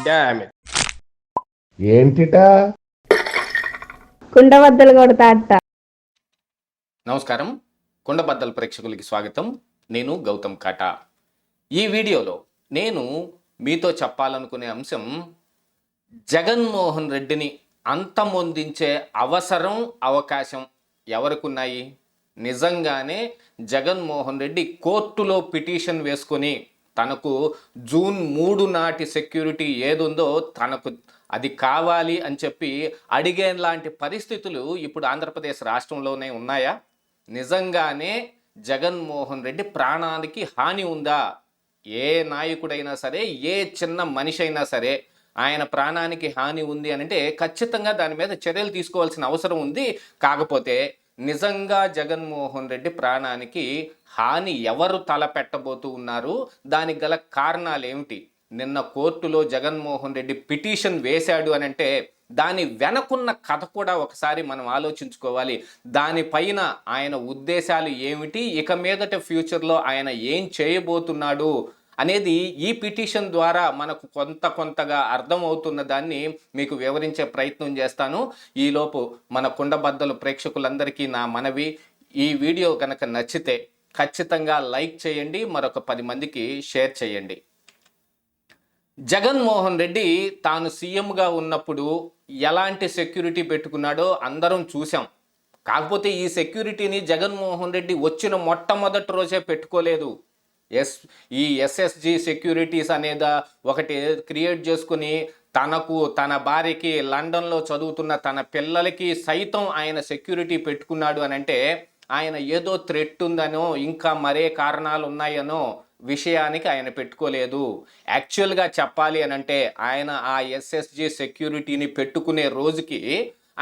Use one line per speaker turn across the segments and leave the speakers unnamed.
Damn it.
ఏంటిటా
కుండబద్దలు కొడతా అత్త.
నమస్కారం, కుండబద్దల ప్రేక్షకులకి స్వాగతం. నేను గౌతమ్ కాటా. ఈ వీడియోలో నేను మీతో చెప్పాలనుకునే అంశం, జగన్మోహన్ రెడ్డిని అంతమొందించే అవసరం, అవకాశం ఎవరికున్నాయి? నిజంగానే జగన్మోహన్ రెడ్డి కోర్టులో పిటిషన్ వేసుకొని తనకు జూన్ 3 నాటి సెక్యూరిటీ ఏదుందో తనకు అది కావాలి అని చెప్పి అడిగేలాంటి పరిస్థితులు ఇప్పుడు ఆంధ్రప్రదేశ్ రాష్ట్రంలోనే ఉన్నాయా? నిజంగానే జగన్మోహన్ రెడ్డి ప్రాణానికి హాని ఉందా? ఏ నాయకుడైనా సరే, ఏ చిన్న మనిషి అయినా సరే, ఆయన ప్రాణానికి హాని ఉంది అని అంటే ఖచ్చితంగా దాని మీద చర్యలు తీసుకోవాల్సిన అవసరం ఉంది. కాకపోతే నిజంగా జగన్మోహన్ రెడ్డి ప్రాణానికి హాని ఎవరు తలపెట్టబోతూ ఉన్నారు? దానికి గల కారణాలు ఏమిటి? నిన్న కోర్టులో జగన్మోహన్ రెడ్డి పిటిషన్ వేశాడు అని అంటే దాని వెనకున్న కథ కూడా ఒకసారి మనం ఆలోచించుకోవాలి. దానిపైన ఆయన ఉద్దేశాలు ఏమిటి, ఇక మీదట ఫ్యూచర్లో ఆయన ఏం చేయబోతున్నాడు అనేది ఈ పిటిషన్ ద్వారా మనకు కొంతగా అర్థమవుతున్న దాన్ని మీకు వివరించే ప్రయత్నం చేస్తాను. ఈలోపు మన కుండబద్దలు ప్రేక్షకులందరికీ నా మనవి, ఈ వీడియో కనుక నచ్చితే ఖచ్చితంగా లైక్ చేయండి, మరొక 10 మందికి షేర్ చేయండి. జగన్మోహన్ రెడ్డి తాను సీఎంగా ఉన్నప్పుడు ఎలాంటి సెక్యూరిటీ పెట్టుకున్నాడో అందరం చూసాం. కాకపోతే ఈ సెక్యూరిటీని జగన్మోహన్ రెడ్డి వచ్చిన మొట్టమొదటి రోజే పెట్టుకోలేదు. ఈ ఎస్ఎస్జి సెక్యూరిటీస్ అనేది ఒకటి క్రియేట్ చేసుకుని తనకు, తన భార్యకి, లండన్లో చదువుతున్న తన పిల్లలకి సైతం ఆయన సెక్యూరిటీ పెట్టుకున్నాడు అని అంటే ఆయన ఏదో థ్రెట్ ఉందనో, ఇంకా మరే కారణాలు ఉన్నాయనో విషయానికి ఆయన పెట్టుకోలేదు. యాక్చువల్గా చెప్పాలి అని అంటే ఆయన ఆ ఎస్ఎస్జి సెక్యూరిటీని పెట్టుకునే రోజుకి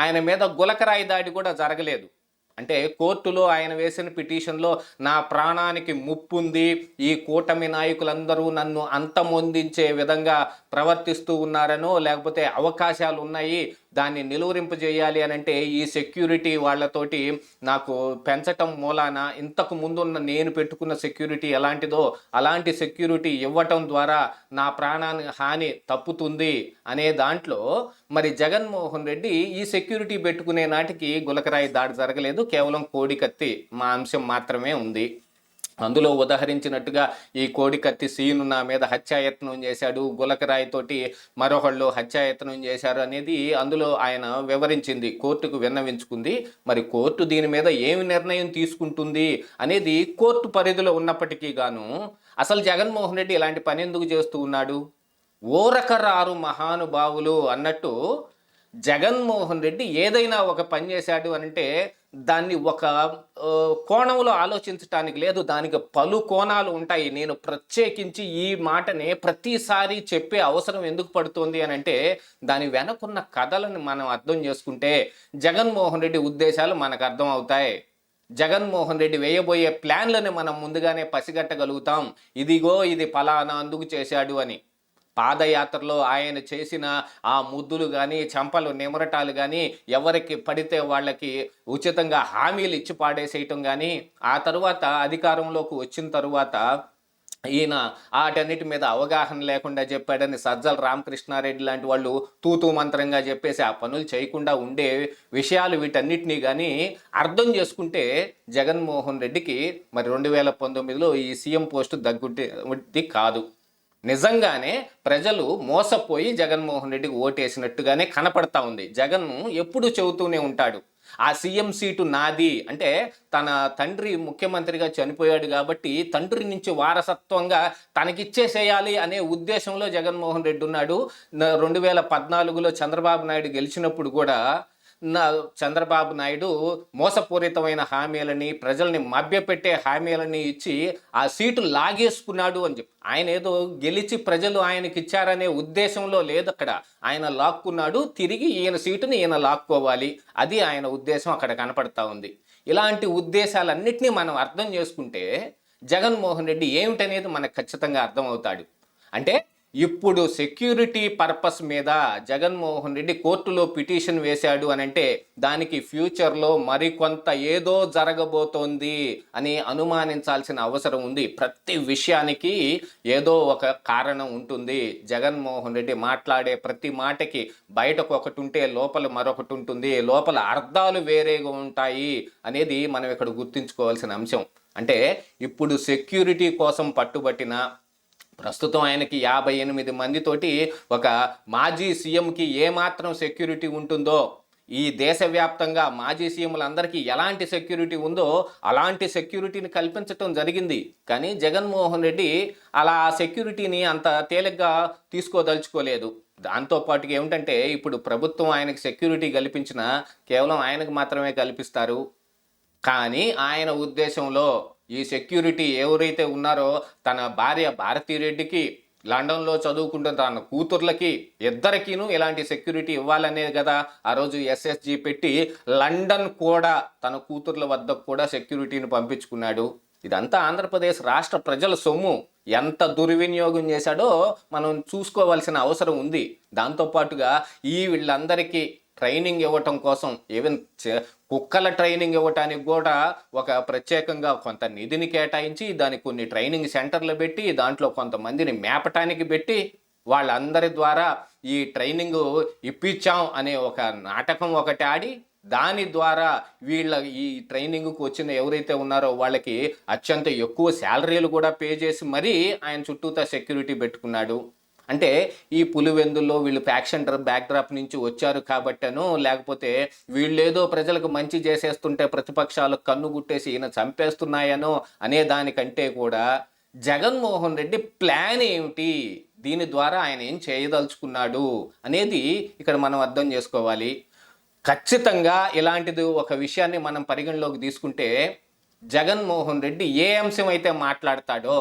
ఆయన మీద గులకరాయి దాడి కూడా జరగలేదు. అంటే కోర్టులో ఆయన వేసిన పిటిషన్లో నా ప్రాణానికి ముప్పు ఉంది, ఈ కూటమి నాయకులందరూ నన్ను అంతమొందించే విధంగా ప్రవర్తిస్తూ ఉన్నారనో, లేకపోతే అవకాశాలు ఉన్నాయి, దాన్ని నిలువరింపజేయాలి అని అంటే ఈ సెక్యూరిటీ వాళ్ళతోటి నాకు పెంచటం మూలాన ఇంతకు ముందున్న నేను పెట్టుకున్న సెక్యూరిటీ ఎలాంటిదో అలాంటి సెక్యూరిటీ ఇవ్వటం ద్వారా నా ప్రాణానికి హాని తప్పుతుంది అనే దాంట్లో మరి జగన్మోహన్ రెడ్డి ఈ సెక్యూరిటీ పెట్టుకునే నాటికి గులకరాయి దాడి జరగలేదు. కేవలం కోడికత్తి మా అంశం మాత్రమే ఉంది. అందులో ఉదహరించినట్టుగా ఈ కోడికత్తి సీను నా మీద హత్యాయత్నం చేశాడు, గులకరాయితోటి మరొకళ్ళు హత్యాయత్నం చేశారు అనేది అందులో ఆయన వివరించింది, కోర్టుకు విన్నవించుకుంది. మరి కోర్టు దీని మీద ఏమి నిర్ణయం తీసుకుంటుంది అనేది కోర్టు పరిధిలో ఉన్నప్పటికీ గాను అసలు జగన్మోహన్ రెడ్డి ఇలాంటి పని ఎందుకు చేస్తూ ఉన్నాడు? ఓరకరారు మహానుభావులు అన్నట్టు జగన్మోహన్ రెడ్డి ఏదైనా ఒక పని చేశాడు అంటే దాన్ని ఒక కోణంలో ఆలోచించటానికి లేదు, దానికి పలు కోణాలు ఉంటాయి. నేను ప్రత్యేకించి ఈ మాటని ప్రతిసారి చెప్పే అవసరం ఎందుకు పడుతుంది అని అంటే దాని వెనకున్న కథలను మనం అర్థం చేసుకుంటే జగన్మోహన్ రెడ్డి ఉద్దేశాలు మనకు అర్థం అవుతాయి. జగన్మోహన్ రెడ్డి వేయబోయే ప్లాన్లను మనం ముందుగానే పసిగట్టగలుగుతాం. ఇదిగో ఇది ఫలానా అందుకు చేశాడు అని. పాదయాత్రలో ఆయన చేసిన ఆ ముద్దులు కానీ, చంపలు నిమరటాలు కానీ, ఎవరికి పడితే వాళ్ళకి ఉచితంగా హామీలు ఇచ్చి పాడేసేయటం కానీ, ఆ తరువాత అధికారంలోకి వచ్చిన తరువాత ఈయన వాటన్నిటి మీద అవగాహన లేకుండా చెప్పాడని సజ్జల రామకృష్ణారెడ్డి లాంటి వాళ్ళు తూతూ మంత్రంగా చెప్పేసి ఆ పనులు చేయకుండా ఉండే విషయాలు వీటన్నిటినీ కానీ అర్థం చేసుకుంటే జగన్మోహన్ రెడ్డికి మరి 2019లో ఈ సీఎం పోస్టు దగ్గుట్టి కాదు. నిజంగానే ప్రజలు మోసపోయి జగన్మోహన్ రెడ్డికి ఓటేసినట్టుగానే కనపడతా ఉంది. జగన్ ఎప్పుడు చెబుతూనే ఉంటాడు, ఆ సీఎం సీటు నాది అంటే తన తండ్రి ముఖ్యమంత్రిగా చనిపోయాడు కాబట్టి తండ్రి నుంచి వారసత్వంగా తనకిచ్చేసేయాలి అనే ఉద్దేశంలో జగన్మోహన్ రెడ్డి ఉన్నాడు. 2014లో చంద్రబాబు నాయుడు గెలిచినప్పుడు కూడా చంద్రబాబు నాయుడు మోసపూరితమైన హామీలని, ప్రజల్ని మభ్యపెట్టే హామీలని ఇచ్చి ఆ సీటు లాగేసుకున్నాడు అని చెప్పి, ఆయన ఏదో గెలిచి ప్రజలు ఆయనకి ఇచ్చారనే ఉద్దేశంలో లేదు అక్కడ. ఆయన లాక్కున్నాడు, తిరిగి ఈయన సీటుని ఈయన లాక్కోవాలి, అది ఆయన ఉద్దేశం అక్కడ కనపడతా ఉంది. ఇలాంటి ఉద్దేశాలన్నింటినీ మనం అర్థం చేసుకుంటే జగన్మోహన్ రెడ్డి ఏమిటనేది మనకు ఖచ్చితంగా అర్థమవుతాడు. అంటే ఇప్పుడు సెక్యూరిటీ పర్పస్ మీద జగన్మోహన్ రెడ్డి కోర్టులో పిటిషన్ వేశాడు అని అంటే దానికి ఫ్యూచర్లో మరికొంత ఏదో జరగబోతోంది అని అనుమానించాల్సిన అవసరం ఉంది. ప్రతి విషయానికి ఏదో ఒక కారణం ఉంటుంది. జగన్మోహన్ రెడ్డి మాట్లాడే ప్రతి మాటకి బయటకు ఒకటి ఉంటే లోపల మరొకటి ఉంటుంది, లోపల అర్థాలు వేరేగా ఉంటాయి అనేది మనం ఇక్కడ గుర్తుంచుకోవాల్సిన అంశం. అంటే ఇప్పుడు సెక్యూరిటీ కోసం పట్టుబట్టిన ప్రస్తుతం ఆయనకి 58 మందితోటి ఒక మాజీ సీఎంకి ఏమాత్రం సెక్యూరిటీ ఉంటుందో, ఈ దేశవ్యాప్తంగా మాజీ సీఎంలందరికీ ఎలాంటి సెక్యూరిటీ ఉందో అలాంటి సెక్యూరిటీని కల్పించటం జరిగింది. కానీ జగన్మోహన్ రెడ్డి అలా ఆ సెక్యూరిటీని అంత తేలిగ్గా తీసుకోదలుచుకోలేదు. దాంతోపాటుగా ఏమిటంటే ఇప్పుడు ప్రభుత్వం ఆయనకి సెక్యూరిటీ కల్పించిన కేవలం ఆయనకు మాత్రమే కల్పిస్తారు. కానీ ఆయన ఉద్దేశంలో ఈ సెక్యూరిటీ ఎవరైతే ఉన్నారో తన భార్య భారతిరెడ్డికి, లండన్లో చదువుకుంటున్న తన కూతుర్లకి ఇద్దరికీను ఇలాంటి సెక్యూరిటీ ఇవ్వాలనే కదా ఆ రోజు ఎస్ఎస్జి పెట్టి లండన్ కూడా తన కూతుర్ల వద్దకు కూడా సెక్యూరిటీని పంపించుకున్నాడు. ఇదంతా ఆంధ్రప్రదేశ్ రాష్ట్ర ప్రజల సొమ్ము. ఎంత దుర్వినియోగం చేశాడో మనం చూసుకోవాల్సిన అవసరం ఉంది. దాంతోపాటుగా వీళ్ళందరికీ ట్రైనింగ్ ఇవ్వటం కోసం ఈవెన్ కుక్కల ట్రైనింగ్ ఇవ్వటానికి కూడా ఒక ప్రత్యేకంగా కొంత నిధిని కేటాయించి దానికి కొన్ని ట్రైనింగ్ సెంటర్లు పెట్టి దాంట్లో కొంతమందిని మేపటానికి పెట్టి వాళ్ళందరి ద్వారా ఈ ట్రైనింగ్ ఇప్పించాం అనే ఒక నాటకం ఒకటి ఆడి దాని ద్వారా వీళ్ళ ఈ ట్రైనింగ్కి వచ్చిన ఎవరైతే ఉన్నారో వాళ్ళకి అత్యంత ఎక్కువ శాలరీలు కూడా పే చేసి మరీ ఆయన చుట్టూతా సెక్యూరిటీ పెట్టుకున్నాడు. అంటే ఈ పులివెందుల్లో వీళ్ళు ఫ్యాక్షన్ బ్యాక్డ్రాప్ నుంచి వచ్చారు కాబట్టనో లేకపోతే వీళ్ళేదో ప్రజలకు మంచి చేసేస్తుంటే ప్రతిపక్షాలు కన్నుగుట్టేసి ఈయన చంపేస్తున్నాయనో అనే దానికంటే కూడా జగన్మోహన్ రెడ్డి ప్లాన్ ఏమిటి, దీని ద్వారా ఆయన ఏం చేయదలుచుకున్నాడు అనేది ఇక్కడ మనం అర్థం చేసుకోవాలి. ఖచ్చితంగా ఇలాంటిది ఒక విషయాన్ని మనం పరిగణలోకి తీసుకుంటే జగన్మోహన్ రెడ్డి ఏ అంశం అయితే మాట్లాడతాడో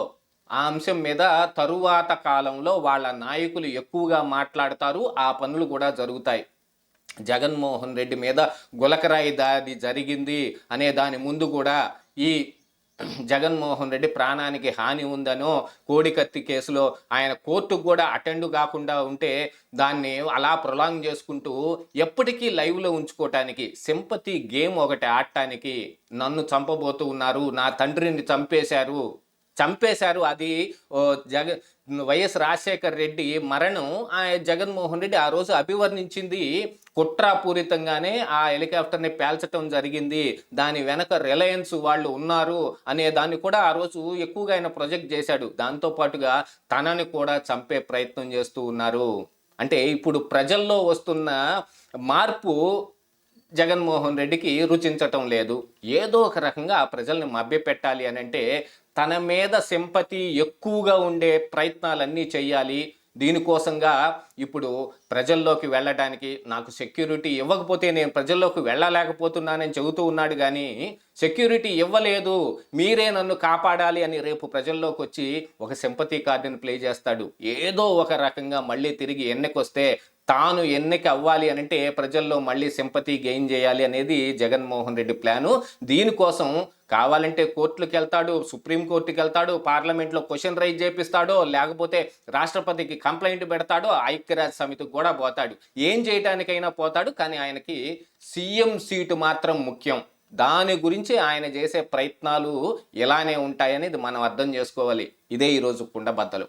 ఆ అంశం మీద తరువాత కాలంలో వాళ్ళ నాయకులు ఎక్కువగా మాట్లాడతారు, ఆ పనులు కూడా జరుగుతాయి. జగన్మోహన్ రెడ్డి మీద గులకరాయి దాడి జరిగింది అనే దాని ముందు కూడా ఈ జగన్మోహన్ రెడ్డి ప్రాణానికి హాని ఉందనో కోడికత్తి కేసులో ఆయన కోర్టుకు కూడా అటెండ్ కాకుండా ఉంటే దాన్ని అలా ప్రొలాంగ్ చేసుకుంటూ ఎప్పటికీ లైవ్లో ఉంచుకోవటానికి సింపతి గేమ్ ఒకటి ఆడటానికి నన్ను చంపబోతూ ఉన్నారు, నా తండ్రిని చంపేశారు. అది వైఎస్ రాజశేఖర్ రెడ్డి మరణం జగన్మోహన్ రెడ్డి ఆ రోజు అభివర్ణించింది కుట్రాపూరితంగానే ఆ హెలికాప్టర్ని పేల్చడం జరిగింది, దాని వెనక రిలయన్స్ వాళ్ళు ఉన్నారు అనే దాన్ని కూడా ఆ రోజు ఎక్కువగా ఆయన ప్రొజెక్ట్ చేశాడు. దాంతోపాటుగా తనని కూడా చంపే ప్రయత్నం చేస్తూ ఉన్నారు. అంటే ఇప్పుడు ప్రజల్లో వస్తున్న మార్పు జగన్మోహన్ రెడ్డికి రుచించటం లేదు. ఏదో ఒక రకంగా ఆ ప్రజల్ని మభ్యపెట్టాలి అని అంటే తన మీద సింపతి ఎక్కువగా ఉండే ప్రయత్నాలన్నీ చేయాలి. దీనికోసంగా ఇప్పుడు ప్రజల్లోకి వెళ్ళడానికి నాకు సెక్యూరిటీ ఇవ్వకపోతే నేను ప్రజల్లోకి వెళ్ళలేకపోతున్నానని చెబుతూ ఉన్నాడు. కానీ సెక్యూరిటీ ఇవ్వలేదు, మీరే నన్ను కాపాడాలి అని రేపు ప్రజల్లోకి వచ్చి ఒక సింపతి కార్డుని ప్లే చేస్తాడు. ఏదో ఒక రకంగా మళ్ళీ తిరిగి ఎన్నికొస్తే తాను ఎన్నిక అవ్వాలి అని అంటే ప్రజల్లో మళ్ళీ సింపతి గెయిన్ చేయాలి అనేది జగన్మోహన్ రెడ్డి ప్లాను. దీనికోసం కావాలంటే కోర్టులకు వెళ్తాడు, సుప్రీంకోర్టుకి వెళ్తాడు, పార్లమెంట్లో క్వశ్చన్ రైజ్ చేపిస్తాడో లేకపోతే రాష్ట్రపతికి కంప్లైంట్ పెడతాడో, ఐక్యరాజ్య సమితికి కూడా పోతాడు, ఏం చేయటానికైనా పోతాడు. కానీ ఆయనకి సీఎం సీటు మాత్రం ముఖ్యం. దాని గురించి ఆయన చేసే ప్రయత్నాలు ఇలానే ఉంటాయనేది మనం అర్థం చేసుకోవాలి. ఇదే ఈరోజు కుండబద్దలు.